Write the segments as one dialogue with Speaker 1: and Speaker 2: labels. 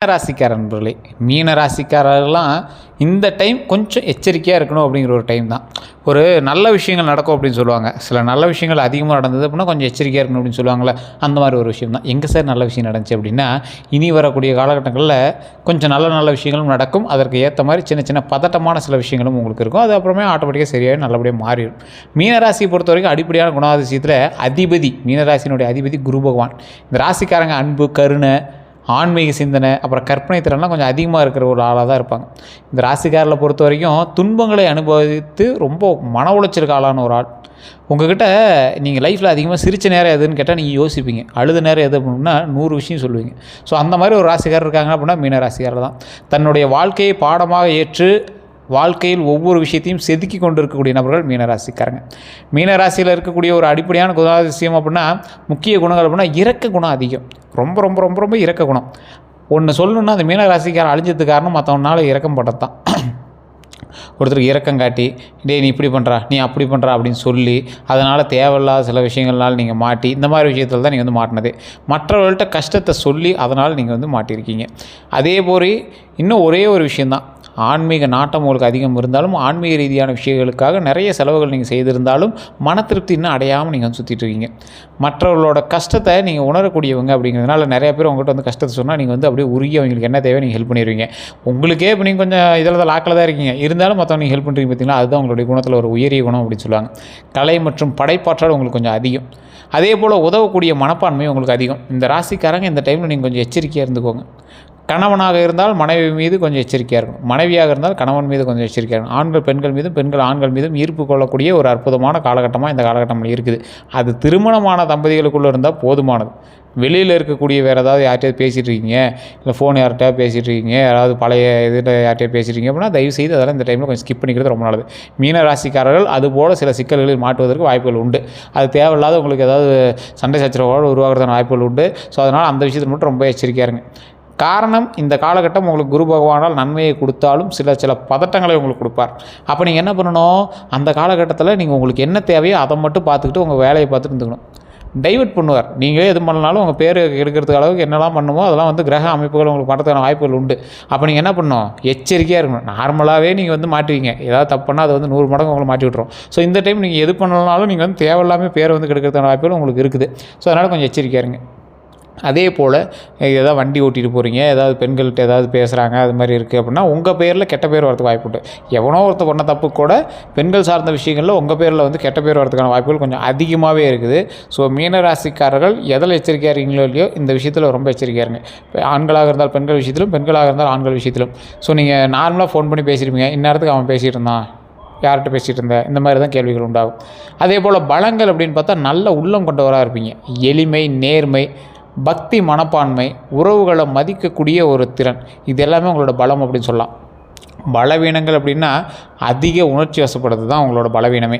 Speaker 1: மீனராசிக்கார நண்பர்களே, மீனராசிக்காரர்கள்லாம் இந்த டைம் கொஞ்சம் எச்சரிக்கையாக இருக்கணும் அப்படிங்கிற ஒரு டைம் தான். ஒரு நல்ல விஷயங்கள் நடக்கும் அப்படின்னு சொல்லுவாங்க. சில நல்ல விஷயங்கள் அதிகமாக நடந்தது அப்படின்னா கொஞ்சம் எச்சரிக்கையாக இருக்கணும் அப்படின்னு சொல்லுவாங்களே, அந்த மாதிரி ஒரு விஷயம் தான். எங்கே சார் நல்ல விஷயம் நடந்துச்சு அப்படின்னா, இனி வரக்கூடிய காலகட்டங்களில் கொஞ்சம் நல்ல நல்ல விஷயங்களும் நடக்கும். அதற்கு ஏற்ற மாதிரி சின்ன சின்ன பதட்டமான சில விஷயங்களும் உங்களுக்கு இருக்கும். அது அப்புறமே ஆட்டோமேட்டிக்காக சரியாக நல்லபடியாக மாறிடும். மீனராசியை பொறுத்த வரைக்கும் அடிப்படையான குணாதிசயத்தில் அதிபதி, மீனராசியினுடைய அதிபதி குரு பகவான். இந்த ராசிக்காரங்க அன்பு, கருணை, ஆன்மீக சிந்தனை, அப்புறம் கற்பனை திறன்லாம் கொஞ்சம் அதிகமாக இருக்கிற ஒரு ஆளாக தான் இருப்பாங்க. இந்த ராசிக்காரில் பொறுத்த வரைக்கும் துன்பங்களை அனுபவித்து ரொம்ப மன உளைச்சலுக்கு ஆளான ஒரு ஆள். உங்கள்கிட்ட நீங்கள் லைஃப்பில் அதிகமாக சிரித்த நேரம் எதுன்னு கேட்டால் நீங்கள் யோசிப்பீங்க. அழுத நேரம் எது அப்படின்னா 100 விஷயம் சொல்லுவீங்க. ஸோ அந்த மாதிரி ஒரு ராசிக்காரர் இருக்காங்க அப்படின்னா மீனராசிக்காரர் தான். தன்னுடைய வாழ்க்கையை பாடமாக ஏற்று வாழ்க்கையில் ஒவ்வொரு விஷயத்தையும் செதுக்கி கொண்டு இருக்கக்கூடிய நபர்கள் மீனராசிக்காரங்க. மீனராசியில் இருக்கக்கூடிய ஒரு அடிப்படையான குணாதிசயம் அப்படின்னா, முக்கிய குணங்கள் அப்படின்னா இரக்க குணம் அதிகம். ரொம்ப ரொம்ப ரொம்ப ரொம்ப இரக்க குணம். ஒன்று சொல்லணுன்னா அந்த மீனராசிக்காரன் அழிஞ்சதுக்கு காரணம் மற்றவனால இரக்கம் பட்டது தான். ஒருத்தருக்கு இரக்கம் காட்டி, டே நீ இப்படி பண்ணுறா, நீ அப்படி பண்ணுறா அப்படின்னு சொல்லி, அதனால் தேவையில்லாத சில விஷயங்கள்னால நீங்கள் மாட்டி, இந்த மாதிரி விஷயத்தில் தான் நீங்கள் வந்து மாட்டினதே. மற்றவர்கள்ட்ட கஷ்டத்தை சொல்லி அதனால் நீங்கள் வந்து மாட்டியிருக்கீங்க. அதே போல் இன்னும் ஒரே ஒரு விஷயந்தான், ஆன்மீக நாட்டம் உங்களுக்கு அதிகம் இருந்தாலும், ஆன்மீக ரீதியான விஷயங்களுக்காக நிறைய செலவுகள் நீங்கள் செய்திருந்தாலும் மன திருப்தி இன்னும் அடையாமல் நீங்கள் வந்து சுற்றிட்டு இருக்கீங்க. மற்றவர்களோட கஷ்டத்தை நீங்கள் உணரக்கூடியவங்க அப்படிங்கிறதுனால நிறைய பேர் உங்கள்கிட்ட வந்து கஷ்டத்தை சொன்னால் நீங்கள் வந்து அப்படியே உருகி அவங்களுக்கு என்ன தேவை நீங்கள் ஹெல்ப் பண்ணிடுவீங்க. உங்களுக்கே இப்போ நீங்கள் கொஞ்சம் இதில் தான் லாக்கில் தான் இருக்கீங்க, இருந்தாலும் மற்றவங்க நீங்கள் ஹெல்ப் பண்ணுறீங்க பார்த்தீங்களா, அதுதான் உங்களுடைய குணத்தில் ஒரு உயரிய குணம் அப்படின்னு சொல்லுவாங்க. கலை மற்றும் படைப்பாற்றல் உங்களுக்கு கொஞ்சம் அதிகம். அதே போல் உதவக்கூடிய மனப்பான்மை உங்களுக்கு அதிகம். இந்த ராசிக்காரங்க இந்த டைமில் நீங்கள் கொஞ்சம் எச்சரிக்கையாக இருந்துக்கோங்க. கணவனாக இருந்தால் மனைவி மீது கொஞ்சம் எச்சரிக்கையாக இருக்கணும். மனைவியாக இருந்தால் கணவன் மீது கொஞ்சம் எச்சரிக்கையாக இருக்கணும். ஆண்கள் பெண்கள் மீதும், பெண்கள் ஆண்கள் மீதும் ஈர்ப்பு கொள்ளக்கூடிய ஒரு அற்புதமான காலகட்டமாக இந்த காலகட்டம் இருக்குது. அது திருமணமான தம்பதிகளுக்குள்ளே இருந்தால் போதுமானது. வெளியில் இருக்கக்கூடிய வேறு ஏதாவது யார்கிட்டயாவது பேசிகிட்டு இருக்கீங்க, இல்லை ஃபோன் யார்கிட்டயாவது பேசிகிட்டு இருக்கீங்க, யாராவது பழைய இதில் யார்கிட்டயாவது பேசிகிட்டு அப்படின்னா தயவுசெய்து அதெல்லாம் இந்த டைமில் கொஞ்சம் ஸ்கிப் பண்ணிக்கிறது ரொம்ப நல்லது. மீன ராசிக்காரர்கள் அதுபோல் சில சிக்கல்களில் மாட்டுவதற்கு வாய்ப்புகள் உண்டு. அது தேவையில்லாத உங்களுக்கு ஏதாவது சண்டை சச்சரவோடு உருவாகிறதான வாய்ப்புகள் உண்டு. ஸோ அதனால் அந்த விஷயத்தில் மட்டும் ரொம்ப எச்சரிக்கையாக இருங்க. காரணம், இந்த காலகட்டம் உங்களுக்கு குரு பகவானால் நன்மையை கொடுத்தாலும் சில பதட்டங்களை உங்களுக்கு கொடுப்பார். அப்போ நீங்கள் என்ன பண்ணணும், அந்த காலகட்டத்தில் நீங்கள் உங்களுக்கு என்ன தேவையோ அதை மட்டும் பார்த்துக்கிட்டு உங்கள் வேலையை பார்த்துட்டு இருந்துக்கணும். டைவர்ட் பண்ணுவார். நீங்களே எது பண்ணாலும் உங்கள் பேர் எடுக்கிறதுக்கு அளவுக்கு என்னெல்லாம் பண்ணுமோ அதெல்லாம் வந்து கிரக அமைப்புகள் உங்களுக்கு பண்ணுறதுக்கான வாய்ப்புகள் உண்டு. அப்போ நீங்கள் என்ன பண்ணணும், எச்சரிக்கையாக இருக்கணும். நார்மலாகவே நீங்கள் வந்து மாட்டுவீங்க, ஏதாவது தப்பு பண்ணால் அது வந்து 100 மடங்கு உங்களை மாட்டி விட்ரும். ஸோ இந்த டைம் நீங்கள் எது பண்ணாலும் நீங்கள் வந்து தேவையில்லாமல் பேரை வந்து கெடுக்கிறதுக்கான வாய்ப்புகள் உங்களுக்கு இருக்குது. ஸோ அதனால் கொஞ்சம் எச்சரிக்கையாக இருங்க. அதே போல் ஏதாவது வண்டி ஓட்டிகிட்டு போகிறீங்க, ஏதாவது பெண்கள்கிட்ட ஏதாவது பேசுகிறாங்க, அது மாதிரி இருக்குது அப்படின்னா உங்கள் பேரில் கெட்ட பேர் வரதுக்கு வாய்ப்பு உண்டு. எவனோ ஒருத்தர் பண்ண தப்பு கூட பெண்கள் சார்ந்த விஷயங்களில் உங்கள் பேரில் வந்து கெட்ட பேர் வரதுக்கான வாய்ப்புகள் கொஞ்சம் அதிகமாகவே இருக்குது. ஸோ மீனராசிக்காரர்கள் எதில் எச்சரிக்கையாக இருக்கீங்களோ இல்லையோ இந்த விஷயத்தில் ரொம்ப எச்சரிக்கையாக இருங்க. ஆண்களாக இருந்தால் பெண்கள் விஷயத்திலும், பெண்களாக இருந்தால் ஆண்கள் விஷயத்திலும். ஸோ நீங்கள் நார்மலாக ஃபோன் பண்ணி பேசியிருப்பீங்க, இந்நேரத்துக்கு அவன் பேசிகிட்டு இருந்தான், யார்கிட்ட பேசிகிட்டு இருந்தேன், இந்த மாதிரி தான் கேள்விகள் உண்டாகும். அதே போல் பலங்கள் அப்படின்னு பார்த்தா நல்ல உள்ளம் கொண்டவராக இருப்பீங்க. எளிமை, நேர்மை, பக்தி மனப்பான்மை, உறவுகளை மதிக்கக்கூடிய ஒரு திறன், இது எல்லாமே உங்களோட பலம் அப்படின்னு சொல்லலாம். பலவீனங்கள் அப்படின்னா அதிக உணர்ச்சி வசப்படுறது தான் உங்களோட பலவீனமே.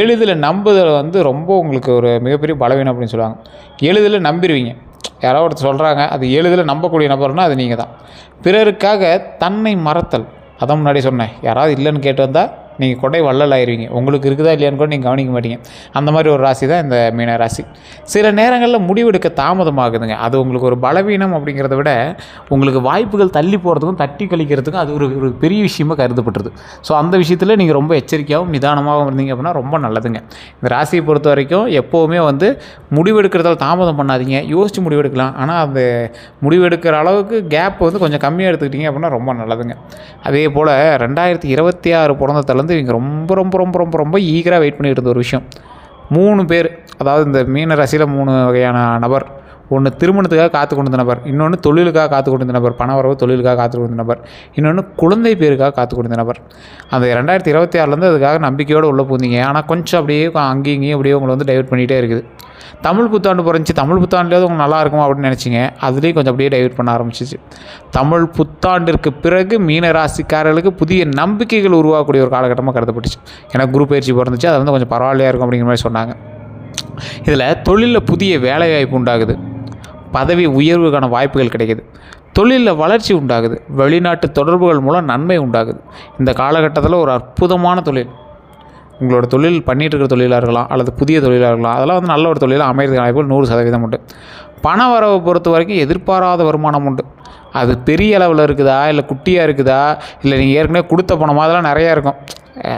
Speaker 1: எளிதில் நம்புதல் வந்து ரொம்ப உங்களுக்கு ஒரு மிகப்பெரிய பலவீனம் அப்படின்னு சொல்லுவாங்க. எளிதில் நம்பிடுவீங்க. யாராவது ஒருத்தர் சொல்கிறாங்க, அது எளிதில் நம்பக்கூடிய நபர்னால் அது நீங்கள் தான். பிறருக்காக தன்னை மறத்தல், அதான் முன்னாடி சொன்னேன். யாராவது இல்லைன்னு கேட்டு வந்தால் நீங்கள் கொடை வள்ளல் ஆயிடுவீங்க. உங்களுக்கு இருக்குதா இல்லையான்னு கூட நீங்கள் கவனிக்க மாட்டீங்க. அந்த மாதிரி ஒரு ராசி தான் இந்த மீன ராசி. சில நேரங்களில் முடிவெடுக்க தாமதமாகுதுங்க. அது உங்களுக்கு ஒரு பலவீனம் அப்படிங்கிறத விட உங்களுக்கு வாய்ப்புகள் தள்ளி போகிறதுக்கும் தட்டி கழிக்கிறதுக்கும் அது ஒரு பெரிய விஷயமாக கருதப்பட்டுருது. ஸோ அந்த விஷயத்தில் நீங்கள் ரொம்ப எச்சரிக்கையாகவும் நிதானமாகவும் இருந்தீங்க அப்படின்னா ரொம்ப நல்லதுங்க. இந்த ராசியை பொறுத்த வரைக்கும் எப்போவுமே வந்து முடிவெடுக்கிறதால தாமதம் பண்ணாதீங்க. யோசித்து முடிவெடுக்கலாம். ஆனால் அந்த முடிவெடுக்கிற அளவுக்கு கேப் வந்து கொஞ்சம் கம்மியாக எடுத்துக்கிட்டீங்க அப்படின்னா ரொம்ப நல்லதுங்க. அதே போல் 2026 பிறந்ததுலேருந்து இவங்க ரொம்ப ரொம்ப ரொம்ப ரொம்ப ரொம்ப ஈகராக வெயிட் பண்ணிட்டு இருந்த ஒரு விஷயம், 3 பேர், அதாவது இந்த மீன ராசியில் 3 வகையான நபர். ஒன்று திருமணத்துக்காக காத்து கொண்டிருந்த நபர், இன்னொன்று தொழிலுக்காக காத்து கொண்டிருந்த நபர், பணவரவு தொழிலுக்காக காத்து கொண்டிருந்த நபர், இன்னொன்று குழந்தை பேருக்காக காத்து கொண்டிருந்த நபர். அந்த 2026 அதுக்காக நம்பிக்கையோடு உள்ளே போந்தீங்க. ஆனால் கொஞ்சம் அப்படியே அங்கேயும் இங்கேயும் அப்படியே உங்களை வந்து டைவர்ட் பண்ணிகிட்டே இருக்குது. தமிழ் புத்தாண்டு பிறந்துச்சு, தமிழ் புத்தாண்டுலேயாவது உங்களுக்கு நல்லா இருக்கும் அப்படின்னு நினச்சிங்க, அதுலேயும் கொஞ்சம் அப்படியே டைவர்ட் பண்ண ஆரம்பிச்சிச்சு. தமிழ் புத்தாண்டிற்கு பிறகு மீன ராசிக்காரர்களுக்கு புதிய நம்பிக்கைகள் உருவாக்கக்கூடிய ஒரு காலகட்டமாக கருதப்பட்டுச்சு. எனக்கு குரு பயிற்சி பிறந்துச்சு, அது வந்து கொஞ்சம் பரவாயில்லையாக இருக்கும் அப்படிங்கிற மாதிரி சொன்னாங்க. இதில் தொழிலில் புதிய வேலைவாய்ப்பு உண்டாகுது, பதவி உயர்வுக்கான வாய்ப்புகள் கிடைக்குது, தொழிலில் வளர்ச்சி உண்டாகுது, வெளிநாட்டு தொடர்புகள் மூலம் நன்மை உண்டாகுது. இந்த காலகட்டத்தில் ஒரு அற்புதமான தொழில், உங்களோட தொழில் பண்ணிகிட்டு இருக்கிற தொழிலாக இருக்கலாம் அல்லது புதிய தொழிலாக இருக்கலாம், அதெல்லாம் வந்து நல்ல ஒரு தொழிலாக அமைகிறதுக்கான வாய்ப்புகள் 100% உண்டு. பண வரவை பொறுத்த வரைக்கும் எதிர்பாராத வருமானம் உண்டு. அது பெரிய அளவில் இருக்குதா, இல்லை குட்டியாக இருக்குதா, இல்லை நீங்கள் ஏற்கனவே கொடுத்த பணம் அதெல்லாம் நிறையா இருக்கும்.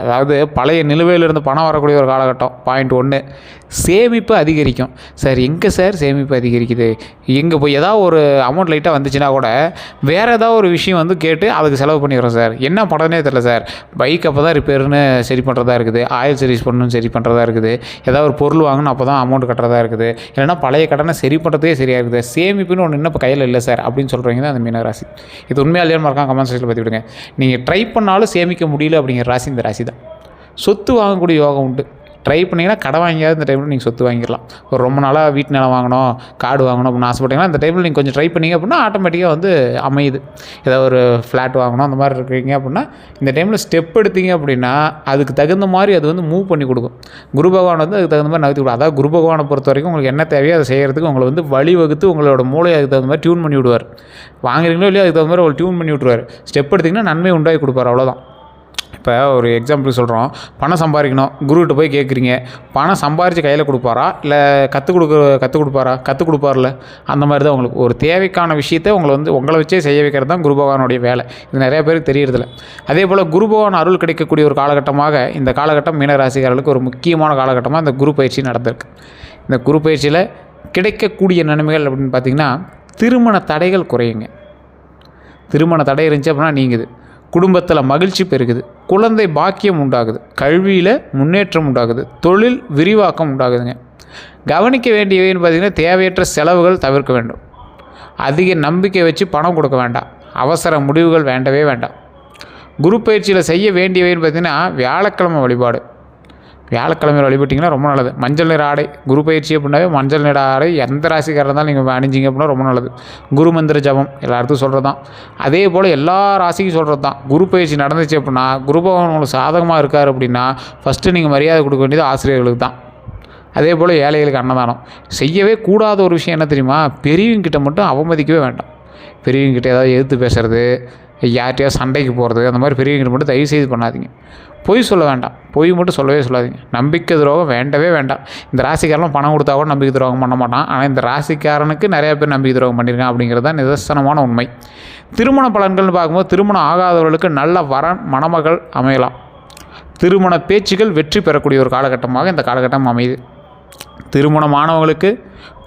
Speaker 1: அதாவது பழைய நிலுவையிலிருந்து பணம் வரக்கூடிய ஒரு காலகட்டம். பாயிண்ட் 1, சேமிப்பு அதிகரிக்கும். சார் எங்கே சார் சேமிப்பு அதிகரிக்குது? எங்கே போய் ஏதாவது ஒரு அமௌண்ட் லைட்டாக வந்துச்சுன்னா கூட வேறு ஏதாவது ஒரு விஷயம் வந்து கேட்டு அதுக்கு செலவு பண்ணிடுறோம் சார். என்ன பண்ணுறதுனே தெரில சார். பைக் அப்போ தான் ரிப்பேர்னு சரி பண்ணுறதா இருக்குது, ஆயில் சர்வீஸ் பண்ணணும்னு சரி பண்ணுறதா இருக்குது, ஏதாவது ஒரு பொருள் வாங்கணும் அப்போ தான் அமௌண்ட் கட்டுறதா இருக்குது, இல்லைனா பழைய கடனை சரி பண்ணுறதே சரியாக இருக்குது. சேமிப்புன்னு ஒன்று இன்னும் இப்போ கையில் இல்லை சார் அப்படின்னு சொல்கிறீங்க தான் அந்த மீனராசி. இது உண்மையாலேயே மறக்காம கமெண்ட் செக்ஷனில் பற்றி விடுங்க. நீங்கள் ட்ரை பண்ணாலும் சேமிக்க முடியல அப்படிங்கிற ராசி இந்த ராசி தான். சொத்து வாங்கக்கூடிய யோகம் உண்டு. ட்ரை பண்ணிங்கன்னா கடை வாங்கியாவது இந்த டைமில் நீங்கள் சொத்து வாங்கிடலாம். ஒரு ரொம்ப நாளாக வீட்டு நிலம் வாங்கணும், காடு வாங்கணும் அப்படின்னு ஆசைப்பட்டீங்கன்னா இந்த டைமில் நீங்கள் கொஞ்சம் ட்ரை பண்ணிங்க அப்படின்னா ஆட்டோமேட்டிக்காக வந்து அமையுது. ஏதாவது ஒரு ஃப்ளாட் வாங்கணும் அந்த மாதிரி இருக்கிறீங்க அப்படின்னா இந்த டைமில் ஸ்டெப் எடுத்தீங்க அப்படின்னா அதுக்கு தகுந்த மாதிரி அது வந்து மூவ் பண்ணி கொடுக்கும். குரு பகவான் வந்து அதுக்கு தகுந்த மாதிரி நகர்த்தி கொடுக்கும். அதாவது குரு பகவானை பொறுத்த வரைக்கும் உங்களுக்கு என்ன தேவையோ அதை செய்கிறதுக்கு உங்களை வந்து வழிவகுத்து உங்களோட மூளையை அதுக்கு தகுந்த மாதிரி டியூன் பண்ணி விடுவார். வாங்குறீங்களோ இல்லையோ அதுக்கு தகுந்த மாதிரி ஒரு டியூன் பண்ணி விட்டுருவார். ஸ்டெப் எடுத்திங்கன்னா நன்மை உண்டாகி கொடுப்பார், அவ்வளோதான். இப்போ ஒரு எக்ஸாம்பிள் சொல்கிறோம், பணம் சம்பாதிக்கணும், குருகிட்ட போய் கேட்குறீங்க, பணம் சம்பாரித்து கையில் கொடுப்பாரா இல்லை கற்றுக் கொடுப்பார்ல, அந்த மாதிரி தான் உங்களுக்கு ஒரு தேவைக்கான விஷயத்தை உங்களை வச்சே செய்ய வைக்கிறது தான் குரு பகவானுடைய வேலை. இது நிறைய பேருக்கு தெரியறதில்ல. அதே போல் குரு பகவான் அருள் கிடைக்கக்கூடிய ஒரு காலகட்டமாக இந்த காலகட்டம் மீனராசிக்காரர்களுக்கு ஒரு முக்கியமான காலகட்டமாக இந்த குரு பயிற்சி நடந்திருக்கு. இந்த குரு பயிற்சியில் கிடைக்கக்கூடிய நன்மைகள் அப்படின்னு பார்த்திங்கன்னா திருமண தடைகள் குறையுங்க. திருமண தடை இருந்துச்சு அப்படின்னா நீங்குது. குடும்பத்தில் மகிழ்ச்சி பெருகுது, குழந்தை பாக்கியம் உண்டாகுது, கல்வியில் முன்னேற்றம் உண்டாகுது, தொழில் விரிவாக்கம் உண்டாகுதுங்க. கவனிக்க வேண்டியவைன்னு பார்த்திங்கன்னா தேவையற்ற செலவுகள் தவிர்க்க வேண்டும். அதிக நம்பிக்கை வச்சு பணம் கொடுக்க வேண்டாம். அவசர முடிவுகள் வேண்டவே வேண்டாம். குரு பயிற்சியில் செய்ய வேண்டியவைன்னு பார்த்திங்கன்னா வியாழக்கிழமை வழிபாடு. வியாழக்கிழமையில் வழிபட்டிங்கன்னா ரொம்ப நல்லது. மஞ்சள் நிற ஆடை, குரு பயிற்சி அப்படின்னாவே மஞ்சள் நிற ஆடை எந்த ராசிக்காரர் இருந்தாலும் நீங்கள் அணிஞ்சிங்க அப்படின்னா ரொம்ப நல்லது. குரு மந்திர ஜபம் எல்லாத்துக்கும் சொல்கிறது தான். அதே போல் எல்லா ராசிக்கும் சொல்கிறது தான். குரு பயிற்சி நடந்துச்சு அப்படின்னா குரு பகவான் உங்களுக்கு சாதகமாக இருக்கார் அப்படின்னா ஃபஸ்ட்டு நீங்கள் மரியாதை கொடுக்க வேண்டியது ஆசிரியர்களுக்கு தான். அதே போல் ஏழைகளுக்கு அன்னதானம். செய்யவே கூடாத ஒரு விஷயம் என்ன தெரியுமா? பெரியவங்கிட்ட மட்டும் அவமதிக்கவே வேண்டாம். பெரியவங்கிட்ட ஏதாவது எதிர்த்து பேசுகிறது, யார்கிட்டையாவது சண்டைக்கு போகிறது, அந்த மாதிரி பெரியவங்கிட்ட மட்டும் தயவு செய்து பண்ணாதீங்க. பொய் சொல்ல வேண்டாம். பொய் மட்டும் சொல்லவே சொல்லாதீங்க. நம்பிக்கை துரோகம் வேண்டவே வேண்டாம். இந்த ராசிக்காரன் பணம் கொடுத்தா கூட நம்பிக்கை துரோகம் பண்ண மாட்டான். ஆனால் இந்த ராசிக்காரனுக்கு நிறையா பேர் நம்பிக்கை துரோகம் பண்ணியிருக்கான் அப்படிங்கிறது தான் நிதர்சனமான உண்மை. திருமண பலன்கள்னு பார்க்கும்போது திருமணம் ஆகாதவர்களுக்கு நல்ல வரன் மணமகள் அமையலாம். திருமண பேச்சுகள் வெற்றி பெறக்கூடிய ஒரு காலகட்டமாக இந்த காலகட்டம் அமையுது. திருமணமானவங்களுக்கு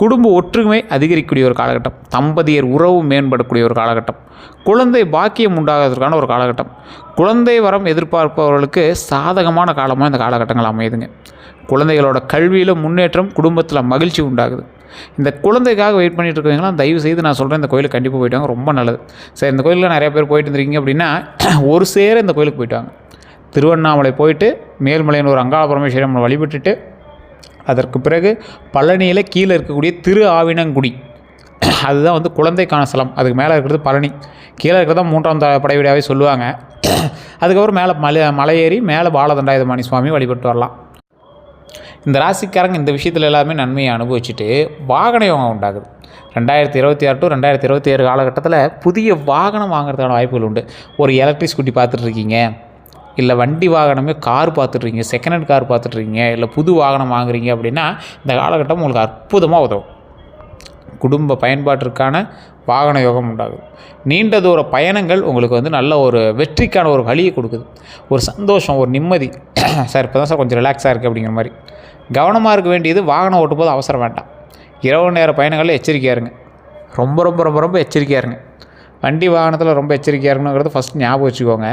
Speaker 1: குடும்ப ஒற்றுமை அதிகரிக்கக்கூடிய ஒரு காலகட்டம். தம்பதியர் உறவு மேம்படக்கூடிய ஒரு காலகட்டம். குழந்தை பாக்கியம் உண்டாகிறதுக்கான ஒரு காலகட்டம். குழந்தை வரம் எதிர்பார்ப்பவர்களுக்கு சாதகமான காலமாக இந்த காலகட்டங்கள் அமையுதுங்க. குழந்தைகளோட கல்வியில் முன்னேற்றம், குடும்பத்தில் மகிழ்ச்சி உண்டாகுது. இந்த குழந்தைக்காக வெயிட் பண்ணிட்டு இருக்கவங்களா தயவு செய்து நான் சொல்கிறேன் இந்த கோயிலுக்கு கண்டிப்பாக போயிட்டாங்க, ரொம்ப நல்லது. சரி, இந்த கோயிலில் நிறைய பேர் போயிட்டு இருந்திருக்கீங்க அப்படின்னா ஒரு சேர இந்த கோயிலுக்கு போயிட்டாங்க. திருவண்ணாமலை போயிட்டு மேல்மலையின் ஒரு அங்காள பரமேஸ்வரி வழிபட்டுட்டு அதற்கு பிறகு பழனியில் கீழே இருக்கக்கூடிய திரு ஆவினங்குடி, அதுதான் வந்து குழந்தைக்கான ஸ்தலம். அதுக்கு மேலே இருக்கிறது பழனி, கீழே இருக்கிறதா 3ஆம் படை வீடாகவே சொல்லுவாங்க. அதுக்கப்புறம் மேலே மலை ஏறி மேலே பாலதண்டாயுதபாணி சுவாமி வழிபட்டு வரலாம். இந்த ராசிக்காரங்க இந்த விஷயத்தில் எல்லாமே நன்மையை அனுபவிச்சுட்டு வாகன யோகம் உண்டாகுது. 2026 to 2027 காலகட்டத்தில் புதிய வாகனம் வாங்குறதுக்கான வாய்ப்புகள் உண்டு. ஒரு எலக்ட்ரிக் ஸ்கூட்டி பார்த்துட்ருக்கீங்க, இல்லை வண்டி வாகனமே கார் பார்த்துட்ருக்கீங்க, செகண்ட் ஹேண்ட் கார் பார்த்துட்ருக்கீங்க, இல்லை புது வாகனம் வாங்குறீங்க அப்படின்னா இந்த காலகட்டம் உங்களுக்கு அற்புதமாக உதவும். குடும்ப பயன்பாட்டிற்கான வாகன யோகம் உண்டாகுது. நீண்ட தூர பயணங்கள் உங்களுக்கு வந்து நல்ல ஒரு வெற்றிக்கான ஒரு வழியை கொடுக்குது. ஒரு சந்தோஷம், ஒரு நிம்மதி. சார் இப்போ தான் சார் கொஞ்சம் ரிலாக்ஸாக இருக்குது அப்படிங்கிற மாதிரி. கவனமாக இருக்க வேண்டியது வாகனம் ஓட்டும் போது அவசரம் வேண்டாம். இரவு நேர பயணங்களில் எச்சரிக்கையாக இருங்க. ரொம்ப ரொம்ப ரொம்ப ரொம்ப எச்சரிக்கையாக இருங்க. வண்டி வாகனத்தில் ரொம்ப எச்சரிக்கையாக இருக்கணுங்கிறது ஃபஸ்ட் ஞாபகம் வச்சுக்கோங்க.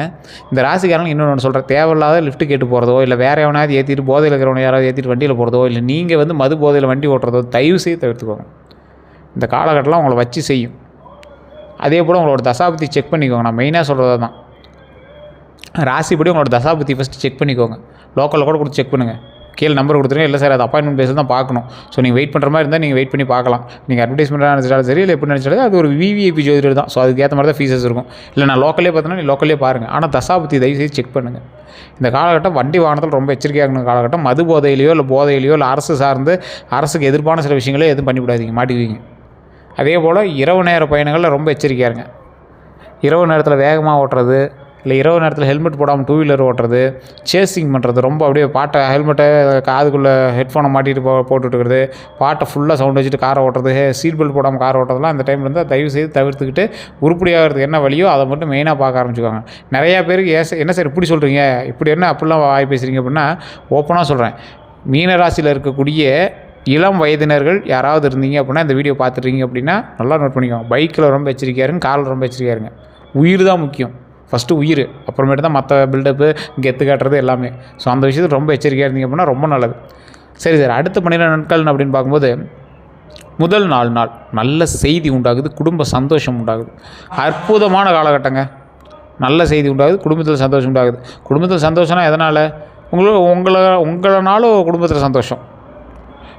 Speaker 1: இந்த ராசிக்காரங்க இன்னொன்று சொல்கிறேன், தேவையில்லாத லிஃப்ட்டு கேட்டு போகிறதோ, இல்லை வேறு எவனாவது ஏற்றிட்டு போதையில் இருக்கிறவங்க யாராவது ஏற்றிட்டு வண்டியில் போகிறதோ, இல்லை நீங்கள் வந்து மது போதையில் வண்டி ஓட்டுறதோ தயவு செய்து தவிர்த்துக்கோங்க. இந்த காலகட்டத்தில் உங்களை வச்சு செய்யும். அதே போல் உங்களோட தசாபுத்தி செக் பண்ணிக்கோங்க. நான் மெயினாக சொல்கிறது தான், ராசிப்படி உங்களோட தசாபுத்தி ஃபஸ்ட்டு செக் பண்ணிக்கோங்க. லோக்கலில் கூட கொடுத்து செக் பண்ணுங்கள். கீழே நம்பர் கொடுத்துருங்க. இல்லை சார் அது அப்பாயின்மெண்ட் பேஸில் தான் பார்க்கணும். ஸோ நீங்கள் வெயிட் பண்ணுற மாதிரி இருந்தால் நீங்கள் வெயிட் பண்ணி பார்க்கலாம். நீங்கள் அட்வர்டைஸ்மெண்ட்டாக நினச்சாலும் சரி, இல்லை எப்படி நினச்சாலும் அது ஒரு விவிஐபி ஜோதிடர் தான். ஸோ அதுக்கு ஏற்ற மாதிரி தான் ஃபீஸஸ் இருக்கும். இல்லை நான் லோக்கலே பார்த்தோன்னா நீ லோக்கல்லே பாருங்கள். ஆனால் தசாபுத்தி தயவுசெய்து செக் பண்ணுங்கள். இந்த காலகட்டம் வண்டி வாகனத்தில் ரொம்ப எச்சரிக்கையாக இருக்கணும் காலகட்டம். மது போதையிலையோ இல்லை போதையிலையோ இல்லை அரசு சார்ந்து அரசுக்கு எதிர்ப்பான சில விஷயங்களே எதுவும் பண்ணிவிடாதீங்க, மாட்டிக்குவீங்க. அதே போல் இரவு நேர பயணங்களில் ரொம்ப எச்சரிக்கையாக இருங்க. இரவு நேரத்தில் வேகமாக ஓட்டுறது, இல்லை இரவு நேரத்தில் ஹெல்மெட் போடாமல் டூ வீலர் ஓட்டுறது, சேசிங் பண்ணுறது, ரொம்ப அப்படியே பாட்டை ஹெல்மெட்டை காதுக்குள்ளே ஹெட்ஃபோனை மாட்டிட்டு போட்டுட்டுருக்கிறது, பாட்டை ஃபுல்லாக சவுண்ட் வச்சுட்டு காரை ஓட்டுறது, சீட் பெல்ட் போடாமல் கார் ஓட்டுறதுலாம் அந்த டைமில் இருந்தால் தயவு செய்து தவிர்த்துக்கிட்டு உருப்படியாகிறதுக்கு என்ன வழியோ அதை மட்டும் மெயினாக பார்க்க ஆரம்பிச்சுக்காங்க. நிறையா பேருக்கு என்ன சார் இப்படி சொல்கிறீங்க, இப்படி என்ன அப்படிலாம் வாய் பேசுகிறீங்க அப்படின்னா, ஓப்பனாக சொல்கிறேன், மீன ராசியில் இருக்கக்கூடிய இளம் வயதினர்கள் யாராவது இருந்தீங்க அப்படின்னா இந்த வீடியோ பார்த்துட்டீங்க அப்படின்னா நல்லா நோட் பண்ணிக்கோங்க. பைக்கில் ரொம்ப எச்சரிக்கையாருங்க, காரில் ரொம்ப எச்சரிக்கையாருங்க. உயிர் தான் முக்கியம், ஃபஸ்ட்டு உயிர், அப்புறமேட்டு தான் மற்ற பில்டப்பு கெத்து காட்டுறது எல்லாமே. ஸோ அந்த விஷயத்தில் ரொம்ப எச்சரிக்கையாக இருந்தீங்க அப்படின்னா ரொம்ப நல்லது. சரி சார், அடுத்த 12 நாட்கள் அப்படின்னு பார்க்கும்போது முதல் 4 நாள் நல்ல செய்தி உண்டாகுது, குடும்ப சந்தோஷம் உண்டாகுது. அற்புதமான காலகட்டங்க. நல்ல செய்தி உண்டாகுது, குடும்பத்தில் சந்தோஷம் உண்டாகுது. குடும்பத்தில் சந்தோஷம்னா எதனால்? உங்களனாலும் குடும்பத்தில் சந்தோஷம்.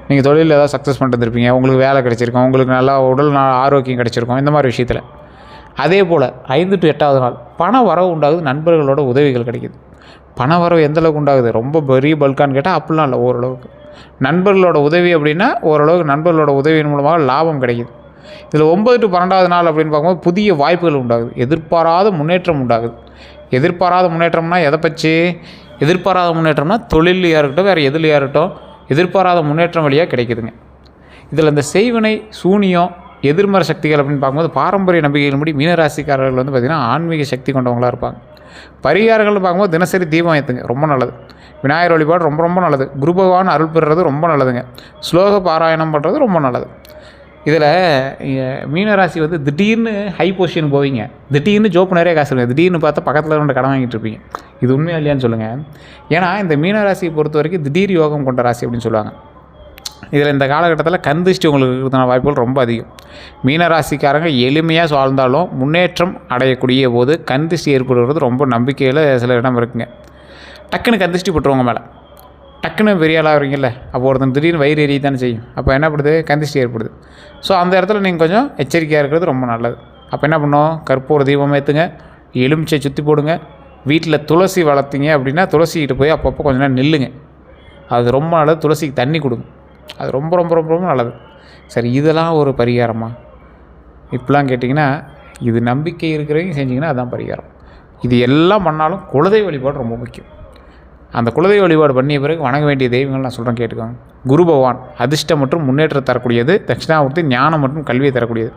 Speaker 1: நீங்கள் தொழிலில் ஏதாவது சக்ஸஸ் பண்ணிட்டு இருப்பீங்க, உங்களுக்கு வேலை கிடச்சிருக்கும், உங்களுக்கு நல்லா உடல் ஆரோக்கியம் கிடச்சிருக்கும், இந்த மாதிரி விஷயத்தில். அதே போல் 5 to 8வது நாள் பண வரவு உண்டாகுது, நண்பர்களோட உதவிகள் கிடைக்கிது. பண வரவு எந்தளவுக்கு உண்டாகுது? ரொம்ப பெரிய பல்கான்னு கேட்டால் அப்படிலாம் இல்லை, ஓரளவுக்கு. நண்பர்களோட உதவி அப்படின்னா ஓரளவுக்கு நண்பர்களோட உதவியின் மூலமாக லாபம் கிடைக்கிது. இதில் 9 to 12வது நாள் அப்படின்னு பார்க்கும்போது புதிய வாய்ப்புகள் உண்டாகுது, எதிர்பாராத முன்னேற்றம் உண்டாகுது. எதிர்பாராத முன்னேற்றம்னா எதை பற்றி? எதிர்பாராத முன்னேற்றம்னா தொழிலையாக இருக்கட்டும், வேறு எதுலையாக இருக்கட்டும், எதிர்பாராத முன்னேற்றம் வழியாக கிடைக்குதுங்க. இதில் இந்த செய்வினை, சூனியம், எதிர்மறை சக்திகள் அப்படின்னு பார்க்கும்போது பாரம்பரிய நம்பிக்கைகளின்படி மீனராசிக்காரர்கள் வந்து பார்த்திங்கன்னா ஆன்மீக சக்தி கொண்டவங்களாக இருப்பாங்க. பரிகாரங்கள்னு பார்க்கும்போது தினசரி தீபம் ஏற்றுங்க, ரொம்ப நல்லது. விநாயகர் வழிபாடு ரொம்ப ரொம்ப நல்லது. குரு பகவான் அருள் பெறுறது ரொம்ப நல்லதுங்க. ஸ்லோக பாராயணம் பண்ணுறது ரொம்ப நல்லது. இதில் மீனராசி வந்து திடீர்னு ஹை பொசிஷன் போவீங்க, திடீர்னு ஜோப்பு நிறைய காசு இருங்க, திடீர்னு பார்த்தா பக்கத்தில் 2 கடன் வாங்கிட்டு இருப்பீங்க. இது உண்மையாக இல்லையான்னு சொல்லுங்கள். ஏன்னா இந்த மீனராசியை பொறுத்த வரைக்கும் திடீர் யோகம் கொண்ட ராசி அப்படின்னு சொல்லுவாங்க. இதில் இந்த காலகட்டத்தில் கந்திஷ்டி உங்களுக்கு இருக்கிறதுன வாய்ப்புகள் ரொம்ப அதிகம். மீனராசிக்காரங்க எளிமையாக வாழ்ந்தாலும் முன்னேற்றம் அடையக்கூடிய போது கந்திஷ்டி ஏற்படுகிறது ரொம்ப நம்பிக்கையில் சில இடம் இருக்குங்க. டக்குன்னு கந்திஷ்டி போட்டுருவாங்க மேலே, டக்குன்னு பெரிய ஆளாக வரீங்கல்ல, அப்போ ஒருத்தன் திடீர்னு வயிறு எரிய தானே செய்யும். அப்போ என்ன படுது? கந்திஷ்டி ஏற்படுது. ஸோ அந்த இடத்துல நீங்கள் கொஞ்சம் எச்சரிக்கையாக இருக்கிறது ரொம்ப நல்லது. அப்போ என்ன பண்ணோம்? கற்பூர தீபம் ஏற்றுங்க, எலுமிச்சை சுற்றி போடுங்க. வீட்டில் துளசி வளர்த்திங்க அப்படின்னா துளசிக்கிட்ட போய் அப்பப்போ கொஞ்ச நேரம் நில்லுங்க, அது ரொம்ப நல்லது. துளசிக்கு தண்ணி கொடுங்க, அது ரொம்ப ரொம்ப ரொம்ப ரொம்ப நல்லது. சரி, இதெல்லாம் ஒரு பரிகாரமா? இப்படிலாம் கேட்டிங்கன்னா இது நம்பிக்கை இருக்கிறவங்க செஞ்சிங்கன்னா அதுதான் பரிகாரம். இது எல்லாம் பண்ணாலும் குலதெய்வ வழிபாடு ரொம்ப முக்கியம். அந்த குலதெய்வ வழிபாடு பண்ணிய பிறகு வணங்க வேண்டிய தெய்வங்கள் நான் சொல்கிறேன், கேட்டுக்கோங்க. குரு பகவான் அதிர்ஷ்டம் மற்றும் முன்னேற்றம் தரக்கூடியது. தட்சிணாமூர்த்தி ஞானம் மற்றும் கல்வியை தரக்கூடியது.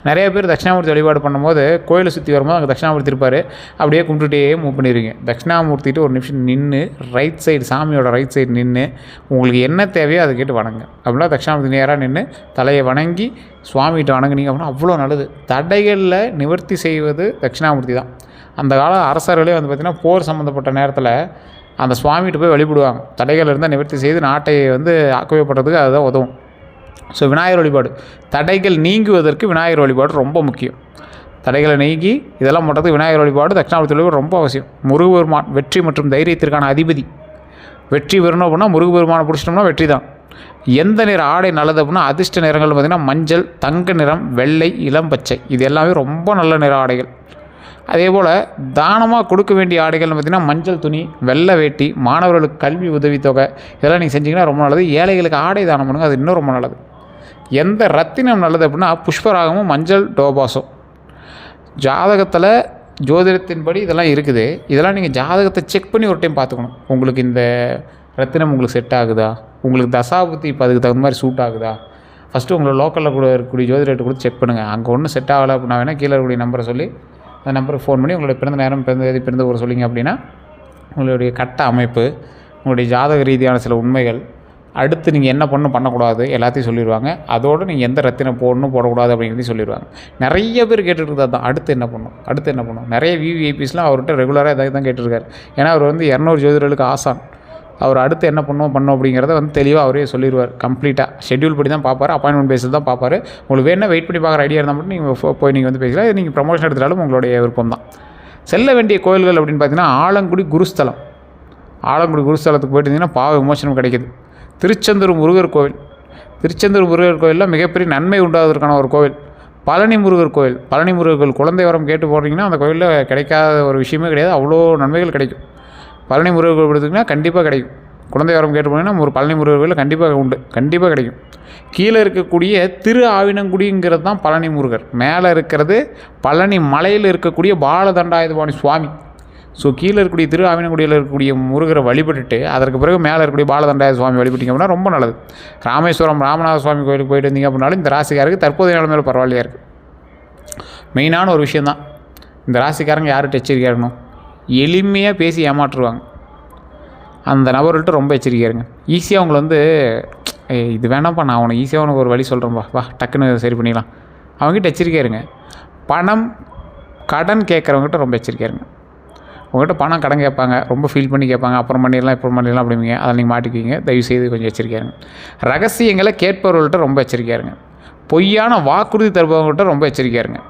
Speaker 1: நிறைய பேர் தட்சிணாமூர்த்தி வழிபாடு பண்ணும்போது கோயிலை சுற்றி வரும்போது அங்கே தட்சிணாமூர்த்தி இருப்பார், அப்படியே கும்பிட்டுட்டே மூவ் பண்ணிடுவீங்க. தட்சிணாமூர்த்திட்டு ஒரு நிமிஷம் நின்று ரைட் சைடு, சாமியோட ரைட் சைடு நின்று உங்களுக்கு என்ன தேவையோ அதை கேட்டு வணங்க. அப்படின்னா தட்சிணாமூர்த்தி நேராக நின்று தலையை வணங்கி சுவாமிகிட்ட வணங்குனீங்க அப்படின்னா அவ்வளோ நல்லது. தடைகளில் நிவர்த்தி செய்வது தட்சிணாமூர்த்தி தான். அந்த கால அரசர்களே வந்து பார்த்திங்கன்னா போர் சம்மந்தப்பட்ட நேரத்தில் அந்த சுவாமிகிட்ட போய் வழிபடுவாங்க. தடைகள் இருந்தால் நிவர்த்தி செய்து நாட்டை வந்து ஆக்கிரமிப்படுறதுக்கு அதுதான் உதவும். ஸோ விநாயகர் வழிபாடு, தடைகள் நீங்குவதற்கு விநாயகர் வழிபாடு ரொம்ப முக்கியம். தடைகளை நீங்கி இதெல்லாம் பண்ணுறதுக்கு விநாயகர் வழிபாடு, தட்சிணாமூர்த்தி வழிபாடு ரொம்ப அவசியம். முருகபெருமான் வெற்றி மற்றும் தைரியத்திற்கான அதிபதி. வெற்றி பெறணும் அப்படின்னா முருகபெருமானை பிடிச்சிட்டோம்னா வெற்றி தான். எந்த நிற ஆடை நல்லது அப்படின்னா அதிர்ஷ்ட நிறங்கள் பார்த்திங்கன்னா மஞ்சள், தங்க நிறம், வெள்ளை, இளம் பச்சை, இது எல்லாமே ரொம்ப நல்ல நிற ஆடைகள். அதே போல் தானமாக கொடுக்க வேண்டிய ஆடைகள்னு பார்த்திங்கன்னா மஞ்சள் துணி, வெள்ளை வேட்டி, மாணவர்களுக்கு கல்வி உதவித்தொகை, இதெல்லாம் நீங்கள் செஞ்சிங்கன்னா ரொம்ப நல்லது. ஏழைகளுக்கு ஆடை தானம் பண்ணுங்க, அது இன்னும் ரொம்ப நல்லது. எந்த ரத்தினம் நல்லது அப்படின்னா புஷ்பராகமும் மஞ்சள் டோபாஸும். ஜாதகத்தில் ஜோதிடத்தின்படி இதெல்லாம் இருக்குது. இதெல்லாம் நீங்கள் ஜாதகத்தை செக் பண்ணி ஒரு டைம் பார்த்துக்கணும். உங்களுக்கு இந்த ரத்தினம் உங்களுக்கு செட் ஆகுதா, உங்களுக்கு தசாபுத்தி இப்போ அதுக்கு தகுந்த மாதிரி சூட் ஆகுதா. ஃபஸ்ட்டு உங்களை லோக்கலில் கூட இருக்கக்கூடிய ஜோதிடத்தை கொடுத்து செக் பண்ணுங்கள். அங்கே ஒன்றும் செட் ஆகலை அப்படின்னா வேணால் கீழே இருக்கக்கூடிய நம்பரை சொல்லி அந்த நம்பருக்கு ஃபோன் பண்ணி உங்களுடைய பிறந்த நேரம், பிறந்த தேதி, பிறந்த ஊர் சொல்லிங்க அப்படின்னா உங்களுடைய கட்ட அமைப்பு, உங்களுடைய ஜாதக ரீதியான சில உண்மைகள், அடுத்து நீங்கள் என்ன பண்ணக்கூடாது எல்லாத்தையும் சொல்லிடுவாங்க. அதோடு நீங்கள் எந்த ரத்தினம் போடணும் போடக்கூடாது அப்படிங்கிறதையும் சொல்லிடுவாங்க. நிறைய பேர் கேட்டுருக்குறது தான், அடுத்து என்ன பண்ணணும். நிறைய விவிஐபிஸ்லாம் அவர்கிட்ட ரெகுலராக இதாக தான் கேட்டிருக்காரு. ஏன்னா அவர் வந்து 200 ஜோதிடர்களுக்கு ஆசான். அவர் அடுத்து என்ன பண்ணணும் அப்படிங்கிறத வந்து தெளிவாக அவரே சொல்லிடுவார். கம்ப்ளீட்டாக ஷெட்யூல் படி தான் பார்ப்பார், அப்பாயின்மெண்ட் பேஸில் தான் பார்ப்பார். உங்களுக்கு வேணால் வெயிட் பண்ணி பார்க்குற ஐடியா இருந்தால் மட்டும் நீங்கள் போய் நீங்கள் வந்து பேசலாம். நீங்கள் ப்ரமோஷன் எடுத்தாலும் உங்களுடைய விருப்பம் தான். செல்ல வேண்டிய கோயில்கள் அப்படின்னு பார்த்தீங்கன்னா ஆலங்குடி குருஸ்தலம். ஆலங்குடி குருஸ்தலத்துக்கு போயிட்டு இருந்தீங்கன்னா பாவ விமோசனம் கிடைக்கிது. திருச்செந்தூர் முருகர் கோவில். திருச்செந்தூர் முருகர் கோயிலில் மிகப்பெரிய நன்மை உண்டாவதற்கான ஒரு கோவில். பழனி முருகர் கோயில். பழனி முருகர் கோயில் குழந்தை வரம் கேட்டு போடுறீங்கன்னா அந்த கோயிலில் கிடைக்காத ஒரு விஷயமே கிடையாது, அவ்வளோ நன்மைகள் கிடைக்கும். பழனி முருகர் கோயில் எடுத்திங்கன்னா கண்டிப்பாக கிடைக்கும். குழந்தை வரம் கேட்டு போனீங்கன்னா ஒரு பழனி முருகர் கோயில் கண்டிப்பாக உண்டு, கண்டிப்பாக கிடைக்கும். கீழே இருக்கக்கூடிய திரு ஆவினங்குடிங்கிறது தான் பழனி முருகர். மேலே இருக்கிறது பழனி மலையில் இருக்கக்கூடிய பாலதண்டாயுதபாணி சுவாமி. ஸோ கீழே இருக்கக்கூடிய திரு ஆவினங்குடியில் இருக்கக்கூடிய முருகரை வழிபட்டுட்டு அதற்கு பிறகு மேலே இருக்கக்கூடிய பாலதண்டாய சுவாமி வழிபட்டிங்க அப்படின்னா ரொம்ப நல்லது. ராமேஸ்வரம் ராமநாத சுவாமி கோயிலுக்கு போயிட்டு வந்தீங்க அப்படின்னாலும் இந்த ராசிக்காரருக்கு தற்போதைய நிலைமையில் பரவாயில்லையா இருக்குது. மெயினான ஒரு விஷயந்தான், இந்த ராசிக்காரங்க யார்கிட்ட எச்சரிக்கையாக இருக்கணும், எளிமையாக பேசி ஏமாற்றுவாங்க. அந்த நபர்கள்ட்ட ரொம்ப எச்சரிக்கையாக இருங்க. ஈஸியாக அவங்களை வந்து இது வேணாம்ப்பா, நான் அவனை ஈஸியாக உனக்கு ஒரு வழி சொல்கிறேன்ப்பா, வா டக்குன்னு சரி பண்ணிடலாம், அவங்ககிட்ட எச்சரிக்கையாக இருங்க. பணம் கடன் கேட்குறவங்ககிட்ட ரொம்ப எச்சரிக்கையாக இருங்க. உங்கள்கிட்ட பணம் கடன் கேட்பாங்க, ரொம்ப ஃபீல் பண்ணி கேட்பாங்க, அப்புறம் பண்ணிடலாம் இப்போ பண்ணிடலாம் அப்படிங்க, அதில் நீங்கள் மாட்டிக்குவீங்க. தயவுசெய்து கொஞ்சம் எச்சரிக்கையாக இருங்க. ரகசியங்களை கேட்பவர்கள்ட்ட ரொம்ப எச்சரிக்கையாக இருங்க. பொய்யான வாக்குறுதி தருபவங்கள்ட்ட ரொம்ப எச்சரிக்கையாக இருங்க.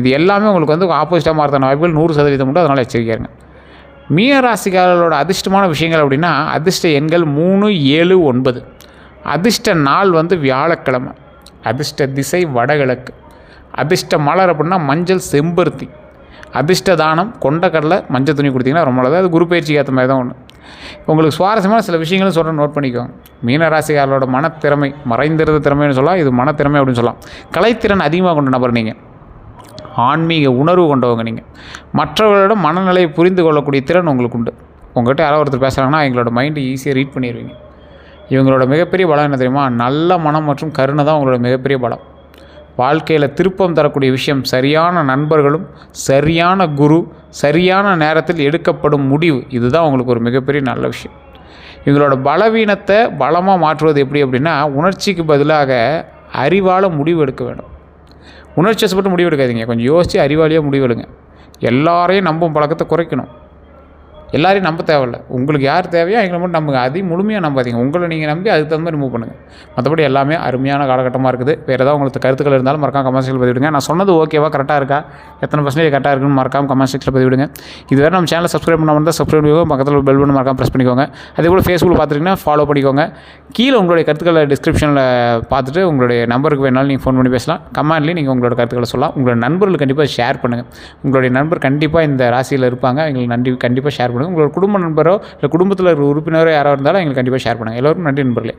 Speaker 1: இது எல்லாமே உங்களுக்கு வந்து ஆப்போசிட்டாக மாறுதான வாய்ப்புகள் 100% உண்டு. அதனால் எச்சரிக்கையாக இருங்க. மீன ராசிக்காரர்களோட அதிர்ஷ்டமான விஷயங்கள் அப்படின்னா அதிர்ஷ்ட எண்கள் 3, 7, 9. அதிர்ஷ்ட நாள் வந்து வியாழக்கிழமை. அதிர்ஷ்ட திசை வடகிழக்கு. அதிர்ஷ்ட மலர் அப்படின்னா மஞ்சள் செம்பருத்தி. அதிர்ஷ்ட தானம் கொண்டக்கடலை மஞ்சள் துணி கொடுத்தீங்கன்னா ரொம்ப நல்லது. அது குரு பயிற்சிக்கு ஏற்ற மாதிரி தான் ஒன்று. உங்களுக்கு சுவாரஸ்யமான சில விஷயங்களும் சொல்கிறேன், நோட் பண்ணிக்கோங்க. மீனராசிக்காரர்களோட மனத்திறமை, மறைந்திருந்த திறமைன்னு சொல்லலாம், இது மனத்திறமை அப்படின்னு சொல்லலாம். கலைத்திறன் அதிகமாக கொண்ட நபர் நீங்கள். ஆன்மீக உணர்வு கொண்டவங்க நீங்கள். மற்றவர்களோட மனநிலையை புரிந்து கொள்ளக்கூடிய திறன் உங்களுக்கு உண்டு. உங்கள்கிட்ட யாரோ ஒருத்தர் பேசுகிறாங்கன்னா எங்களோட மைண்டு ஈஸியாக ரீட் பண்ணிடுவீங்க. இவங்களோட மிகப்பெரிய பலம் என்ன தெரியுமா, நல்ல மனம் மற்றும் கருணை தான் உங்களோட மிகப்பெரிய பலம். வாழ்க்கையில் திருப்பம் தரக்கூடிய விஷயம் சரியான நண்பர்களும் சரியான குரு சரியான நேரத்தில் எடுக்கப்படும் முடிவு, இதுதான் உங்களுக்கு ஒரு மிகப்பெரிய நல்ல விஷயம். இவங்களோட பலவீனத்தை பலமாக மாற்றுவது எப்படி அப்படின்னா, உணர்ச்சிக்கு பதிலாக அறிவால் முடிவு எடுக்க வேண்டும். உணர்ச்சி வசப்பட்டு முடிவு எடுக்காதீங்க, கொஞ்சம் யோசித்து அறிவாளியாக முடிவு எடுங்க. எல்லாரையும் நம்பும் பழக்கத்தை குறைக்கணும். எல்லாரையும் நம்ப தேவையில்லை, உங்களுக்கு யார் தேவையோ அவங்கள மட்டும் நம்புங்க. அதையும் முழுமையாக நம்பாதீங்க. உங்களை நீங்கள் நம்பி அதுக்கு தகுந்த மாதிரி மூவ் பண்ணுங்கள். மற்றபடி எல்லாமே அருமையான காலகட்டமாக இருக்குது. வேறு ஏதாவது உங்களுக்கு கருத்துக்கள் இருந்தாலும் மறக்காம கமெண்ட் செக்ஷனில் பதிவிடுங்க. நான் சொன்னது ஓகேவா, கரெக்டாக இருக்கா, எத்தனை பர்சன்டேஜ் கரெக்டாக இருக்குன்னு மறக்காம கமெண்ட் செக்ஷனில் பதிவிடுங்க. இதுவரை நம்ம சேனலை சப்ஸ்கிரைப் பண்ண வந்தால் சப்ஸ்கிரைப் பண்ணிக்கோங்க, பக்கத்தில் பெல் பண்ணி மறக்காம ப்ரெஸ் பண்ணிக்கோங்க. அதே போல் ஃபேஸ்புக்கில் பார்த்துட்டிங்கன்னா ஃபாலோ பண்ணிக்கோங்க. கீழே உங்களுடைய கருத்துக்களை டிஸ்கிரிப்ஷனில் பார்த்துட்டு உங்களுடைய நம்பருக்கு வேணாலும் நீங்கள் ஃபோன் பண்ணி பேசலாம். கமெண்ட்லேயும் நீங்கள் உங்களோட கருத்துக்களை சொல்லலாம். உங்களோட நண்பர்களுக்கு கண்டிப்பாக ஷேர் பண்ணுங்கள். உங்களுடைய நண்பர் கண்டிப்பாக இந்த ராசியில் இருப்பாங்க, எங்களுக்கு கண்டிப்பாக ஷேர் பண்ணுங்கள். உங்களோட குடும்ப நண்பரோ இல்லை குடும்பத்தில் இருக்கிற உறுப்பினரோ யாராக இருந்தாலும் எங்களுக்கு கண்டிப்பாக ஷேர் பண்ணுங்கள். எல்லோருக்கும் நன்றி நண்பர்களே.